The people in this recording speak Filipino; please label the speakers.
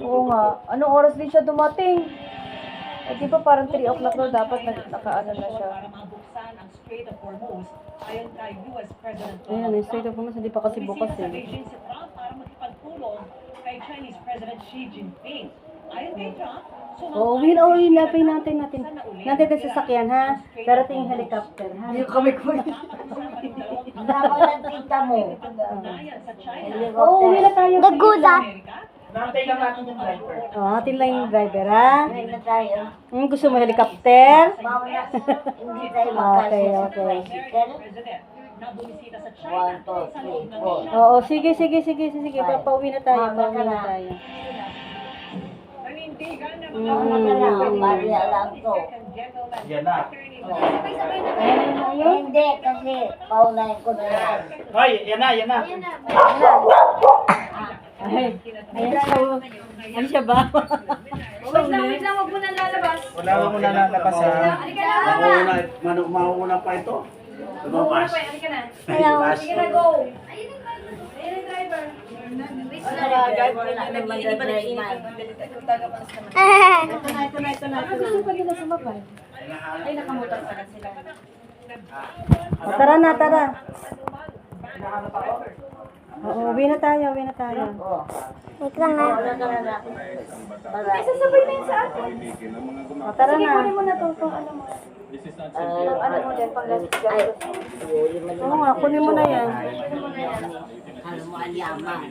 Speaker 1: Oo nga. Anong oras din siya dumating? Eh, di ba parang 3 o'clock na dapat nakaano na siya.
Speaker 2: Para mabuksan ang Strait of Hormuz ayon kay US President
Speaker 1: Ayan, yung Strait of Hormuz, hindi pa kasi bukas
Speaker 2: Bumisita sa
Speaker 1: eh.
Speaker 2: Beijing si Trump para makipagpulong kay Chinese President Xi Jinping. Ayon kay Trump,
Speaker 1: Oo, uwi lapay natin. Natin tayo sasakyan, ha? Pero tingin helicopter, ha? Hindi kami ko.
Speaker 3: Tama ng tita mo.
Speaker 1: Oo, uwi na tayo.
Speaker 4: Nagulat.
Speaker 5: Nantay lang natin yung driver.
Speaker 1: Oo, atin lang yung driver, ha?
Speaker 3: Ngayon na tayo.
Speaker 1: Gusto mo helicopter?
Speaker 3: Mamaya, hindi tayo
Speaker 1: Okay.
Speaker 2: President na bumisita sa China
Speaker 3: 1, 2,
Speaker 2: sa loob
Speaker 3: 3,
Speaker 2: ng
Speaker 3: 4.
Speaker 1: Oo, sige. Pauwi na tayo.
Speaker 2: Panindigan ng
Speaker 3: Maria lang to.
Speaker 5: Yan na.
Speaker 3: Hindi, kasi paunahin ko na yan.
Speaker 5: Hoy, yan na.
Speaker 1: Ay, ano siya ba? Wait lang, wag mo na lalabas.
Speaker 5: Wala mo muna lalabas ha.
Speaker 6: Mauna pa ito. Lumabas.
Speaker 4: Hello.
Speaker 1: Sige na, go. Ayun ang driver. Ito na. Gusto pa nila sumabay. Ay, nakamotor pala sila. Tara. Oo, uwi na tayo.
Speaker 3: Oo.
Speaker 4: Wait lang na.
Speaker 3: Wala ka na. Para,
Speaker 1: Sasabay na yun sa atin. Tara na. Sige, kunin mo na to. Ano mo dyan, pang-gastos.
Speaker 3: ay, huli mo
Speaker 1: Oo nga, kunin mo na yan.
Speaker 3: Ano mo ang yaman.